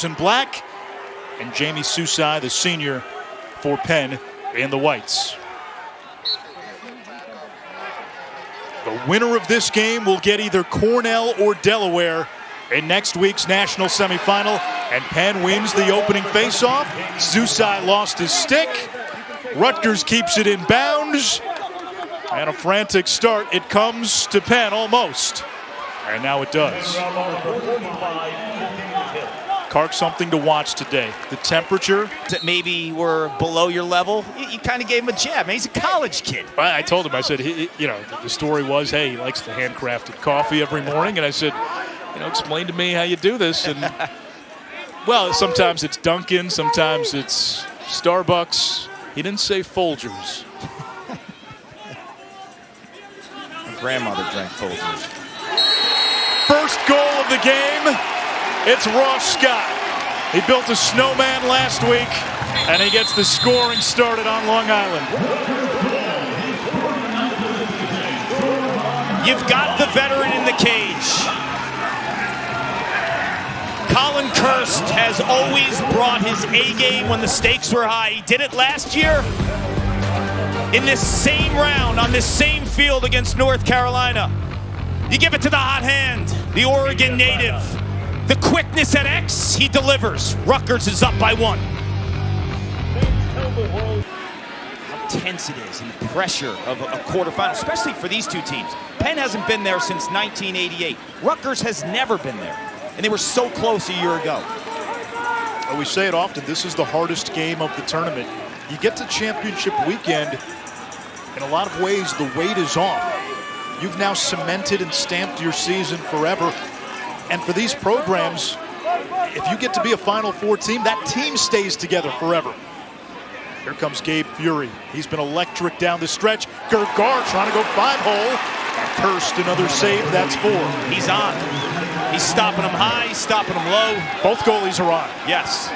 in black, and Jamie Susai, the senior for Penn, in the whites. The winner of this game will get either Cornell or Delaware in next week's national semifinal, and Penn wins the opening faceoff. Susai lost his stick. Rutgers keeps it in bounds, and a frantic start. It comes to Penn almost, and now it does. Clark, something to watch today. The temperature. That maybe were below your level. You kind of gave him a jab. Man, he's a college kid. I told him, I said, the story was, hey, he likes the handcrafted coffee every morning. And I said, explain to me how you do this. And, well, sometimes it's Dunkin', sometimes it's Starbucks. He didn't say Folgers. My grandmother drank Folgers. First goal of the game. It's Ross Scott. He built a snowman last week, and he gets the scoring started on Long Island. You've got the veteran in the cage. Colin Kirst has always brought his A game when the stakes were high. He did it last year in this same round, on this same field against North Carolina. You give it to the hot hand, the Oregon native. The quickness at X, he delivers. Rutgers is up by 1. How tense it is and the pressure of a quarterfinal, especially for these two teams. Penn hasn't been there since 1988. Rutgers has never been there, and they were so close a year ago. We say it often, this is the hardest game of the tournament. You get to championship weekend, in a lot of ways, the weight is off. You've now cemented and stamped your season forever. And for these programs, if you get to be a Final Four team, that team stays together forever. Here comes Gabe Fury. He's been electric down the stretch. Gergar trying to go 5-hole. And Kirst, another save, that's 4. He's on. He's stopping them high, he's stopping them low. Both goalies are on. Yes.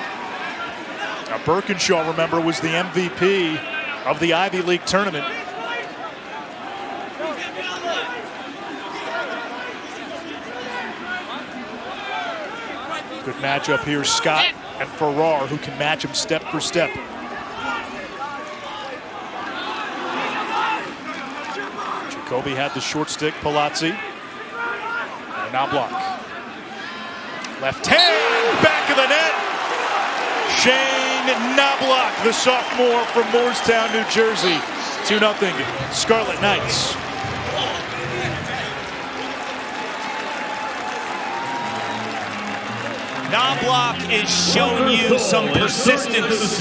Now Birkinshaw, remember, was the MVP of the Ivy League tournament. Good matchup here, Scott and Farrar, who can match him step for step. Jacoby had the short stick, Palazzi. And now block. Left hand, back of the net. Shane Knobloch, the sophomore from Moorestown, New Jersey. 2-0 Scarlet Knights. Knobloch is showing you some persistence.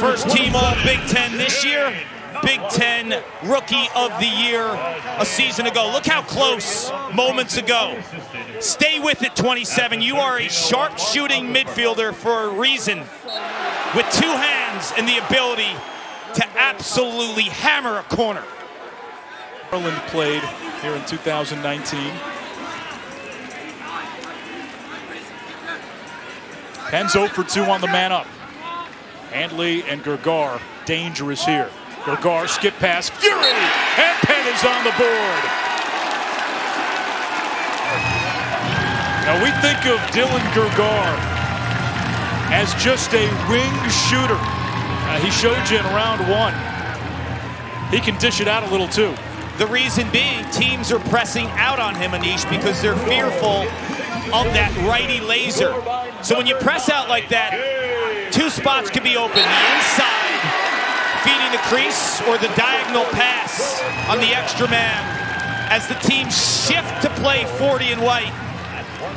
First team all Big Ten this year. Big Ten Rookie of the Year a season ago. Look how close moments ago. Stay with it, 27. You are a sharp-shooting midfielder for a reason, with 2 hands and the ability to absolutely hammer a corner. Maryland played here in 2019. Penn's 0 for 2 on the man up. Handley and Gergar dangerous here. Gergar skip pass, Fury, and Penn is on the board. Now we think of Dylan Gergar as just a wing shooter. He showed you in round 1. He can dish it out a little too. The reason being, teams are pressing out on him, Anish, because they're fearful of that righty laser. So when you press out like that, 2 spots can be open. The inside, feeding the crease, or the diagonal pass on the extra man as the team shift to play 40 and white.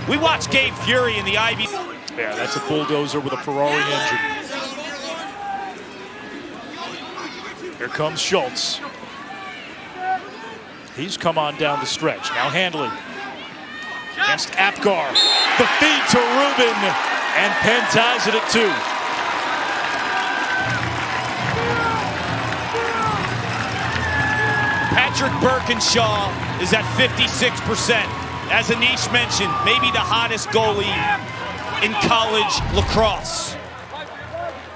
We watched Gabe Fury in the Ivy. Yeah, that's a bulldozer with a Ferrari engine. Here comes Schultz. He's come on down the stretch. Now Handley against Apgar. The feed to Rubin, and Penn ties it at 2. Patrick Birkinshaw is at 56%. As Anish mentioned, maybe the hottest goalie in college lacrosse.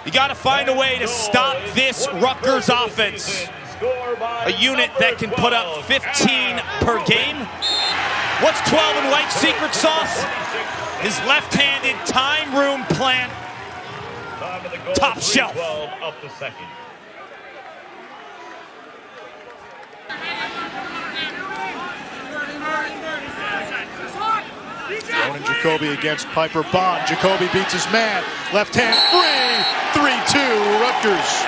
You got to find a way to stop this Rutgers offense. A unit that can put up 15 per game. What's 12 and white secret sauce? His left-handed time room plant. Top shelf. Of the second. Ronan Jacoby against Piper Bond. Jacoby beats his man. Left hand free. 3-2 Rutgers.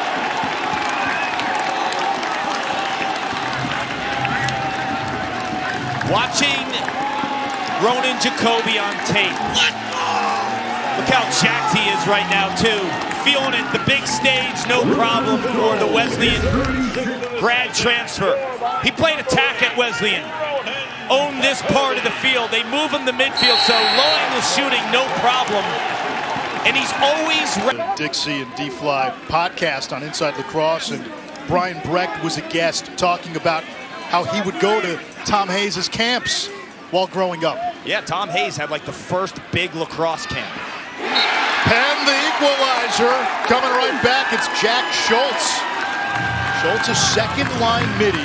Watching Ronan Jacoby on tape. Look how jacked he is right now, too. Feeling it, the big stage, no problem for the Wesleyan grad transfer. He played attack at Wesleyan. Owned this part of the field. They move him to midfield, so low angle shooting, no problem. And he's always Dixie and D-Fly podcast on Inside Lacrosse, and Brian Brecht was a guest talking about how he would go to Tom Hayes' camps while growing up. Yeah, Tom Hayes had like the first big lacrosse camp. Penn, the equalizer, coming right back. It's Jack Schultz. Schultz is second line midi,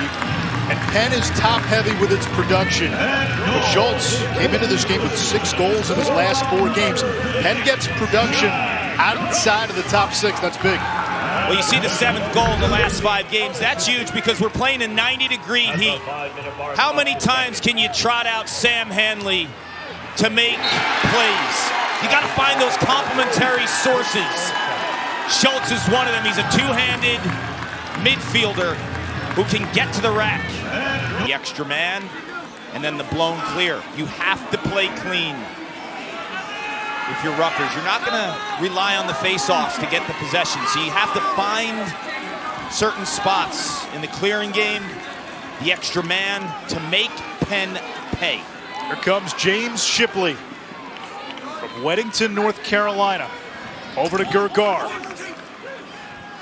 and Penn is top heavy with its production. But Schultz came into this game with 6 goals in his last 4 games. Penn gets production outside of the top 6. That's big. Well, you see the 7th goal in the last 5 games. That's huge because we're playing in 90-degree heat. How many times can you trot out Sam Hanley to make plays? You got to find those complementary sources. Schultz is one of them. He's a two-handed midfielder who can get to the rack. The extra man, and then the blown clear. You have to play clean if you're Rutgers. You're not going to rely on the face-offs to get the possession. So you have to find certain spots in the clearing game, the extra man, to make Penn pay. Here comes James Shipley from Weddington, North Carolina. Over to Gergar.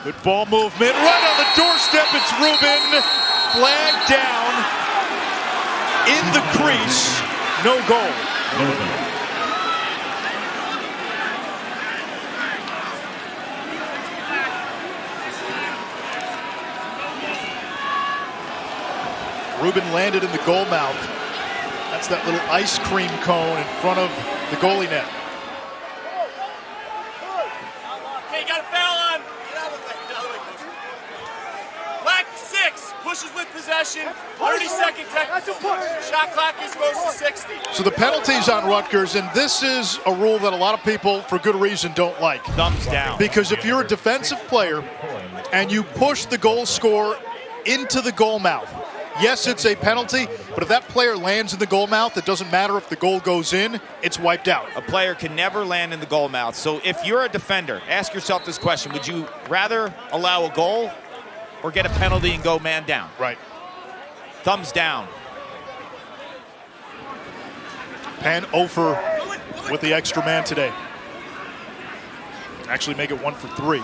Good ball movement. Right on the doorstep, it's Rubin. Flag down. In the crease. No goal. Rubin landed in the goal mouth. That's that little ice cream cone in front of the goalie net. Okay, you got a foul on. Get out of the way, coach. Black 6 pushes with possession. 30-second technical. Shot clock is goes to 60. So the penalty's on Rutgers, and this is a rule that a lot of people, for good reason, don't like. Thumbs down. Because if you're a defensive player and you push the goal scorer into the goal mouth, yes, it's a penalty, but if that player lands in the goal mouth, it doesn't matter if the goal goes in, it's wiped out. A player can never land in the goal mouth. So if you're a defender, ask yourself this question. Would you rather allow a goal or get a penalty and go man down? Right. Thumbs down. Penn 0 for with the extra man today. Actually make it 1 for 3.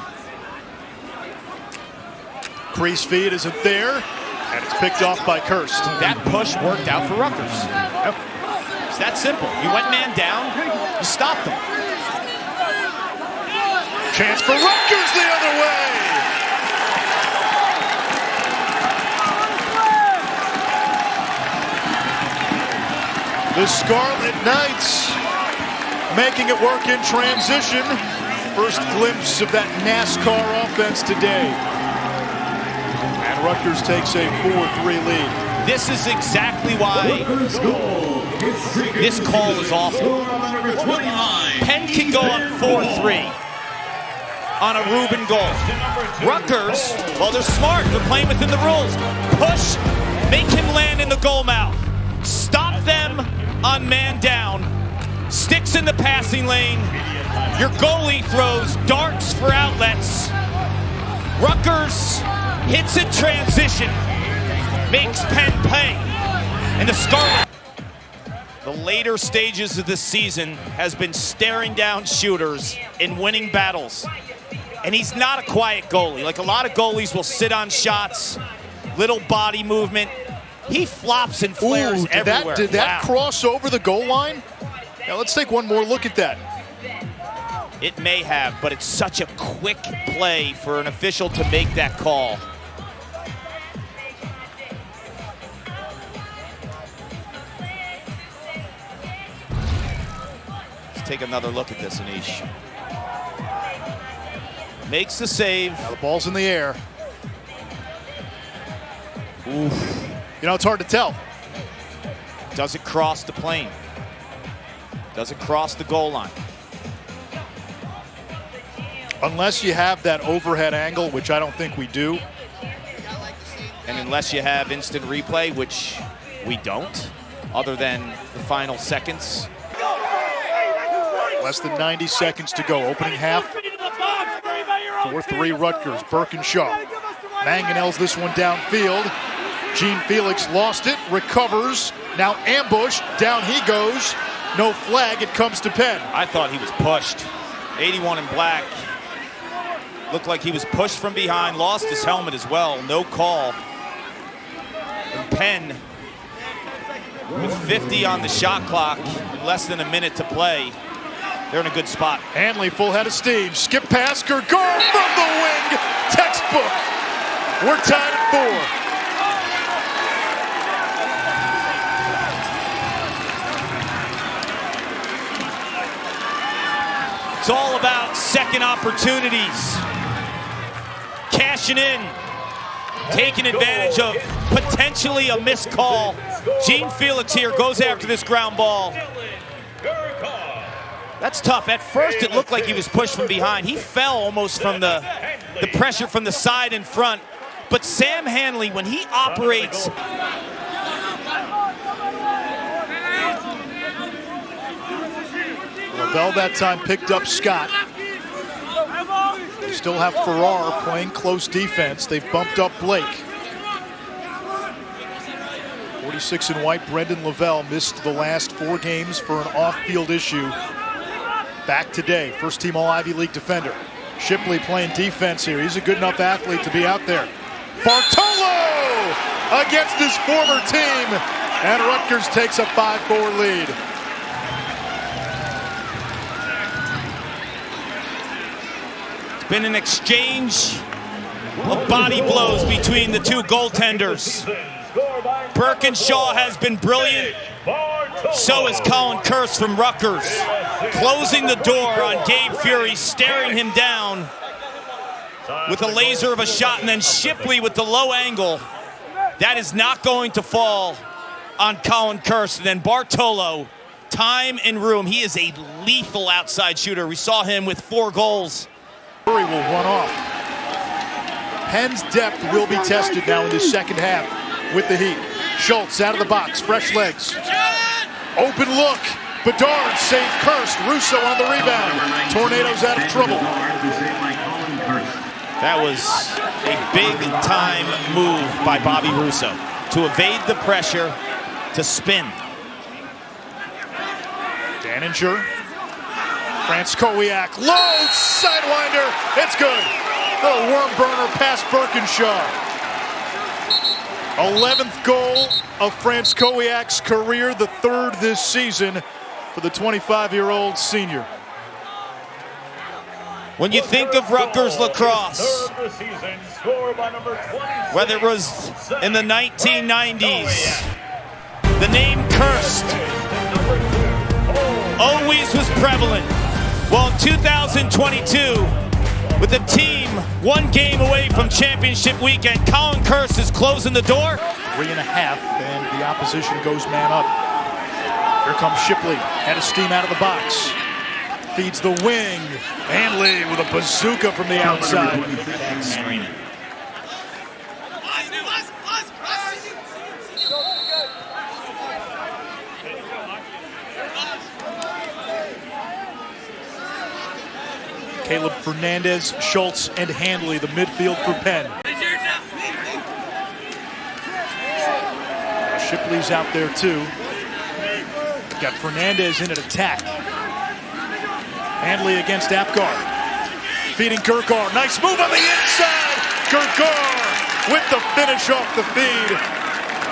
Crease feed isn't there. And it's picked off by Kirst. That push worked out for Rutgers. Yep. It's that simple. You went man down, you stopped them. Chance for Rutgers the other way. The Scarlet Knights making it work in transition. First glimpse of that NASCAR offense today. And Rutgers takes a 4-3 lead. This is exactly why this call is awful. Penn can go up 4-3 on a Rubin goal. Rutgers, well, they're smart. They're playing within the rules. Push, make him land in the goal mouth. Stop them on man down. Sticks in the passing lane. Your goalie throws darts for outlets. Rutgers hits in transition, makes Penn pay, and the Scarlet. The later stages of this season has been staring down shooters and winning battles. And he's not a quiet goalie. Like a lot of goalies will sit on shots, little body movement. He flops and flares everywhere. Did that cross over the goal line? Now let's take one more look at that. It may have, but it's such a quick play for an official to make that call. take another look at this, Anish. Makes the save. Now the ball's in the air. Oof. You know, it's hard to tell. Does it cross the plane? Does it cross the goal line? Unless you have that overhead angle, which I don't think we do. And unless you have instant replay, which we don't, other than the final seconds. Less than 90 seconds to go. Opening half. 4-3 Rutgers. Birkinshaw. Manganells this one downfield. Gene Felix lost it. Recovers. Now ambushed. Down he goes. No flag. It comes to Penn. I thought he was pushed. 81 in black. Looked like he was pushed from behind. Lost his helmet as well. No call. And Penn, with 50 on the shot clock, less than a minute to play, they're in a good spot. Hanley, full head of steam. Skip pass, Gergar from the wing. Textbook. We're tied at 4. It's all about second opportunities. Cashing in. Taking advantage of potentially a missed call. Gene Felix here goes after this ground ball. That's tough. At first, it looked like he was pushed from behind. He fell almost from the pressure from the side and front. But Sam Hanley, when he operates... Lavelle that time picked up Scott. They still have Farrar playing close defense. They've bumped up Blake. 46 in white, Brendan Lavelle missed the last 4 games for an off-field issue. Back today, first team All-Ivy League defender. Shipley playing defense here. He's a good enough athlete to be out there. Bartolo against his former team. And Rutgers takes a 5-4 lead. It's been an exchange of body blows between the two goaltenders. Birkinshaw has been brilliant. So is Colin Kurse from Rutgers. Closing the door on Gabe Fury, staring him down with a laser of a shot, and then Shipley with the low angle. That is not going to fall on Colin Kurse. And then Bartolo, time and room. He is a lethal outside shooter. We saw him with 4 goals. Fury will run off. Penn's depth will be tested now in the second half with the Heat. Schultz out of the box, fresh legs. Open look. Bedard saved Kurse. Russo on the rebound. Tornadoes out of trouble. That was a big-time move by Bobby Russo to evade the pressure, to spin. Daninger. Francowiak. Low sidewinder. It's good. Little worm burner past Birkinshaw. 11th goal of Francowiak's career, the 3rd this season for the 25-year-old senior. When you think of Rutgers lacrosse, whether it was in the 1990s, the name Kurse always was prevalent. Well, in 2022, with the team 1 game away from championship weekend, Colin Kurse is closing the door. 3.5, and the opposition goes man up. Here comes Shipley, head of steam out of the box. Feeds the wing. Hanley with a bazooka from the outside. Screening. Caleb Fernandez, Schultz, and Hanley, the midfield for Penn. Shipley's out there too. Got Fernandez in at attack. Hanley against Apgar. Feeding Gergar. Nice move on the inside. Gergar with the finish off the feed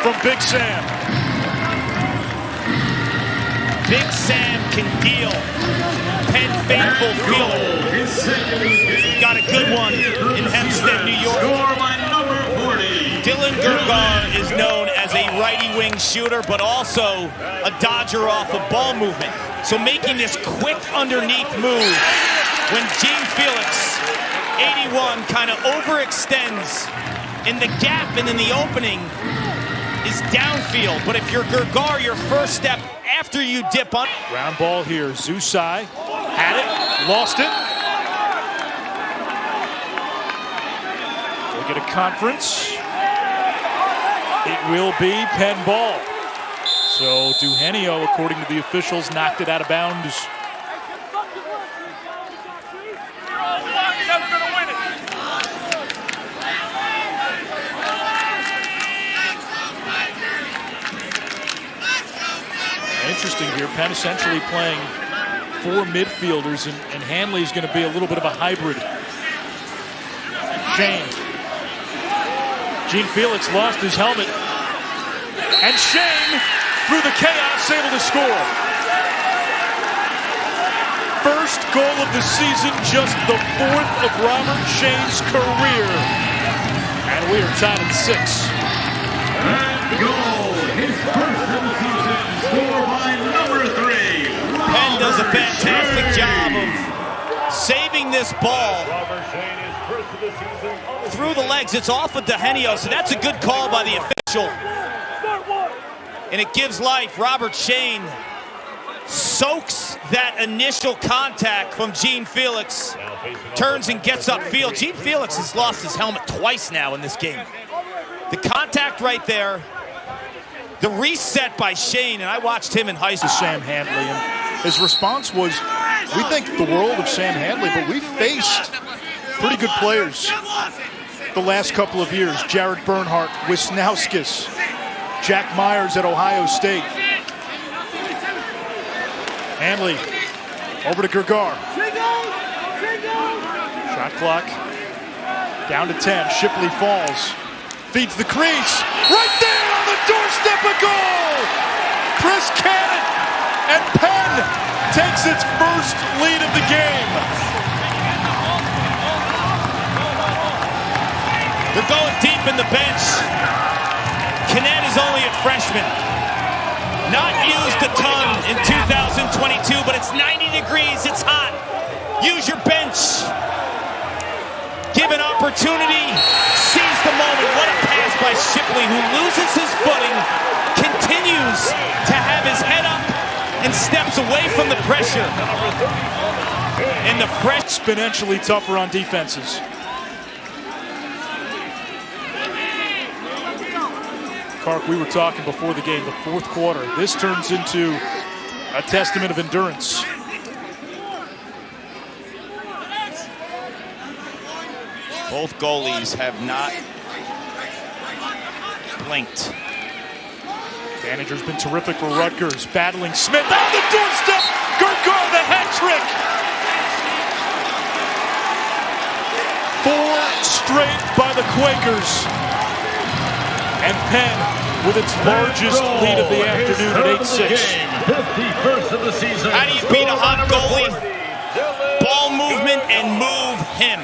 from Big Sam. Big Sam can deal. Penn faithful feeling. Got a good one in Hempstead, New York. Dylan Gergar is known as a righty wing shooter, but also a dodger off of ball movement. So making this quick underneath move when Gene Felix, 81, kind of overextends in the gap and in the opening is downfield. But if you're Gergar, your first step after you dip on. Ground ball here. Zusai had it, lost it. We'll get a conference. It will be Penn ball. So Duhenio, according to the officials, knocked it out of bounds. Interesting here. Penn essentially playing 4 midfielders, and Hanley's going to be a little bit of a hybrid. Shane. Gene Felix lost his helmet. And Shane, through the chaos, able to score. First goal of the season, just the 4th of Robert Shane's career. And we are tied at 6. And goal, his first of the season, scored by number 3. Penn does a fantastic job of saving this ball through the legs. It's off of Duhenio, so that's a good call by the official. And it gives life. Robert Shane soaks that initial contact from Gene Felix, turns and gets upfield. Gene Felix has lost his helmet twice now in this game. The contact right there, the reset by Shane, and I watched him in high school. Sam Handley, and his response was, we think the world of Sam Handley, but we faced pretty good players the last couple of years. Jared Bernhardt, Wisnauskas, Jack Myers at Ohio State. Handley over to Gergar. Shot clock down to 10. Shipley falls. Feeds the crease. Right there on the doorstep, a goal! Chris Cannon, and Penn takes its first lead of the game. They're going deep in the bench. Canet is only a freshman. Not used a ton in 2022, but it's 90 degrees, it's hot. Use your bench. Given opportunity, seize the moment. What a pass by Shipley, who loses his footing, continues to have his head up, and steps away from the pressure. And the fresh Exponentially tougher on defenses. Clark, we were talking before the game, the 4th quarter. This turns into a testament of endurance. Both goalies have not blinked. Manager's been terrific for Rutgers. Battling Smith on the doorstep. Gergar, the hat trick. 4 straight by the Quakers. And Penn with its largest lead of the afternoon at 8-6. 51st of the season. How do you beat a hot goalie? Ball movement and move him.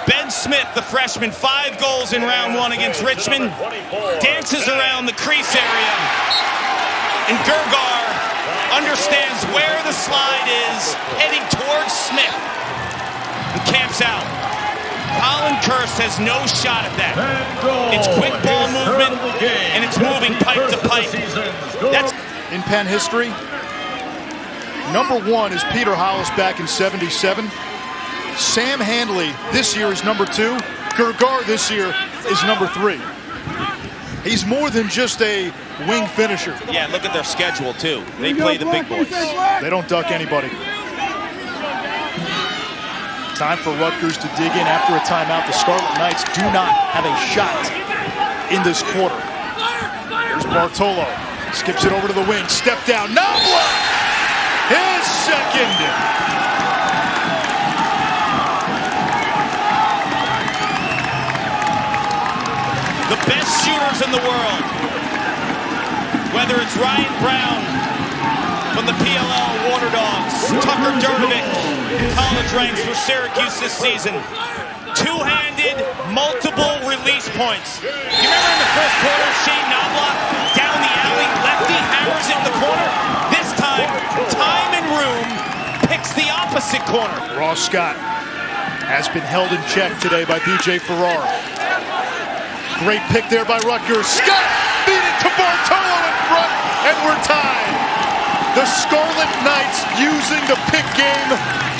Ben Smith, the freshman, 5 goals in round 1 against Richmond. Dances around the crease area. And Gergar understands where the slide is, heading towards Smith. And camps out. Colin Kirst has no shot at that. It's quick ball movement, and it's moving pipe to pipe. That's in Penn history, number 1 is Peter Hollis back in '77. Sam Handley this year is number 2. Gergar this year is number 3. He's more than just a wing finisher. Yeah, look at their schedule, too. They play the big boys. They don't duck anybody. Time for Rutgers to dig in after a timeout. The Scarlet Knights do not have a shot in this quarter. Here's Bartolo. Skips it over to the wing. Step down. Nabla! His second. The best shooters in the world, whether it's Ryan Brown from the PLL Water Dogs, Tucker Durnovic, college ranks for Syracuse this season. Two-handed, multiple release bonus points. You remember in the first quarter, Shane Knobloch down the alley, lefty hammers in the corner. This time and room picks the opposite corner. Ross Scott has been held in check today by B.J. Farrar. Great pick there by Rutgers. Scott beat it to Bartolo in front, and we're tied. The Scarlet Knights using the pick game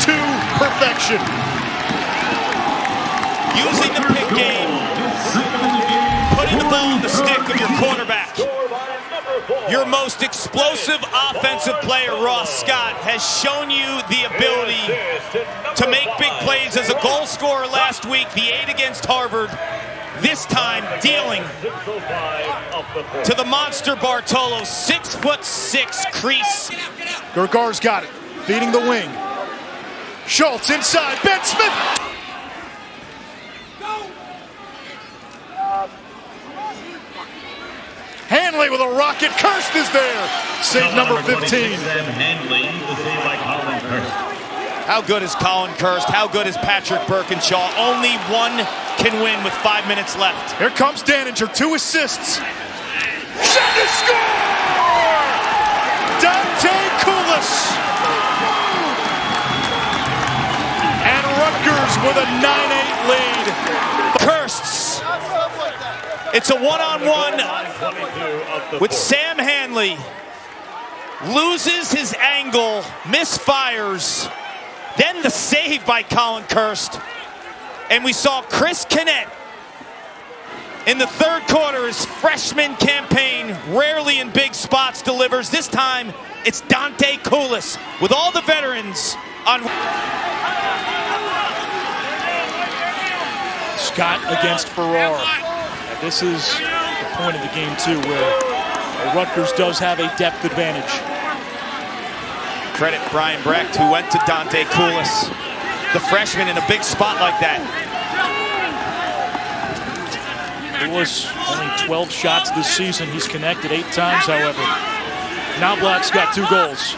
to perfection. Using the pick game, putting the ball on the stick of your quarterback. Your most explosive offensive player, Ross Scott, has shown you the ability to make big plays as a goal scorer last week, the 8 against Harvard. This time dealing to the monster Bartolo, 6'6" crease. Gergar's got it, feeding the wing. Schultz inside, Ben Smith. Hanley with a rocket. Kirst is there. Save number 15. How good is Colin Kirst? How good is Patrick Birkinshaw? Only one can win with 5 minutes left. Here comes Daninger, 2 assists. Shot to score! Dante Koulis. And Rutgers with a 9-8 lead. Kirst's. It's a one-on-one with Sam Hanley. Loses his angle, misfires. Then the save by Colin Kirst. And we saw Chris Kennett in the third quarter. His freshman campaign, rarely in big spots, delivers. This time, it's Dante Koulis with all the veterans on. Scott against Farrar. And this is the point of the game, too, where Rutgers does have a depth advantage. Credit Brian Brecht, who went to Dante Koulis, the freshman, in a big spot like that. Koulis only 12 shots this season. He's connected 8 times, however. Knobloch's got 2 goals.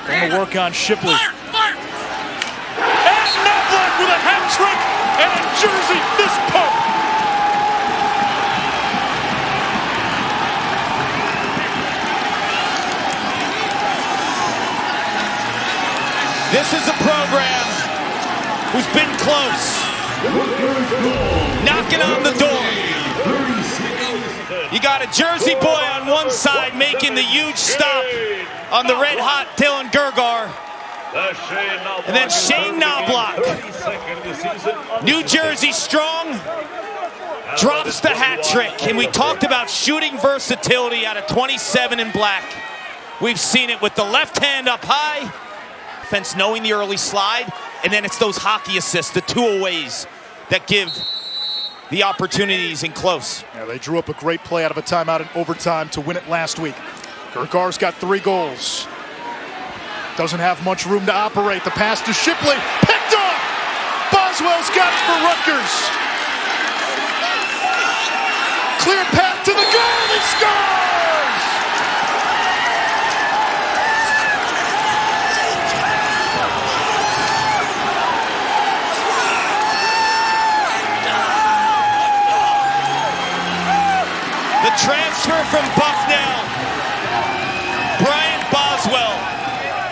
Going to work on Shipley. And Knobloch with a hat trick and a jersey fist pump. This is a program who's been close, knocking on the door. You got a Jersey boy on one side making the huge stop on the red-hot Dylan Gergar. And then Shane Knobloch, New Jersey strong, drops the hat trick. And we talked about shooting versatility out of 27 in black. We've seen it with the left hand up high, offense knowing the early slide, and then it's those hockey assists, the two-aways that give the opportunities in close. Yeah, they drew up a great play out of a timeout in overtime to win it last week. Gergar's got 3 goals. Doesn't have much room to operate. The pass to Shipley, picked off! Boswell's got it for Rutgers. Clear path to the goal, he scores! The transfer from Bucknell, Brian Boswell.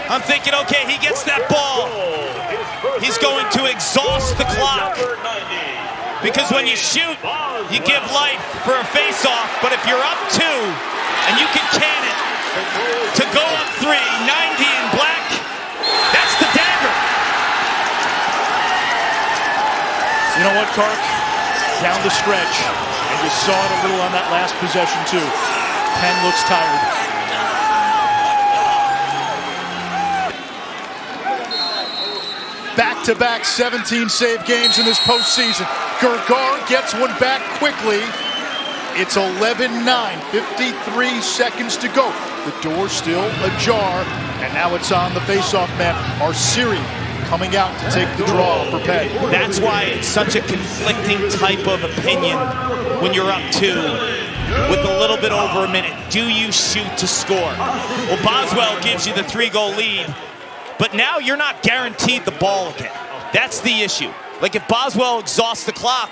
I'm thinking, okay, he gets that ball. He's going to exhaust the clock. Because when you shoot, you give life for a face-off. But if you're up 2 and you can can it to go up 3, 90 in black, that's the dagger. You know what, Kark? Down the stretch. And you saw it a little on that last possession, too. Penn looks tired. Back-to-back 17-save games in this postseason. Gergar gets one back quickly. It's 11-9, 53 seconds to go. The door's still ajar, and now it's on the face-off man, Arceri, coming out to take the draw for Penn. That's why it's such a conflicting type of opinion when you're up 2 with a little bit over a minute. Do you shoot to score? Well, Boswell gives you the 3-goal lead, but now you're not guaranteed the ball again. That's the issue. Like if Boswell exhausts the clock,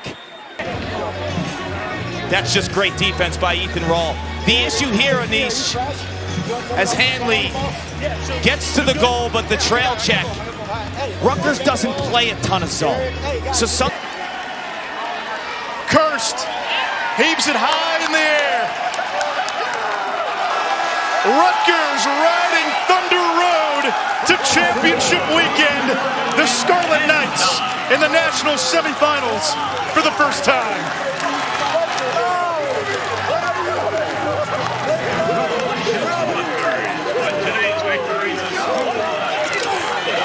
That's just great defense by Ethan Rawl. The issue here, Anish, as Hanley gets to the goal, but the trail check. Rutgers doesn't play a ton of zone. So Kirst heaves it high in the air. Rutgers riding Thunder Road to championship weekend. The Scarlet Knights in the national semifinals for the first time.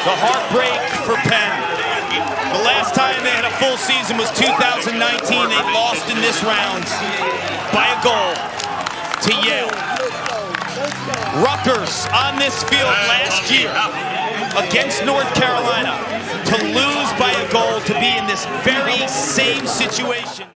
the heartbreak for Penn. The last time they had a full season was 2019. They lost in this round by a goal to Yale. Rutgers on this field last year against North Carolina to lose by a goal, to be in this very same situation.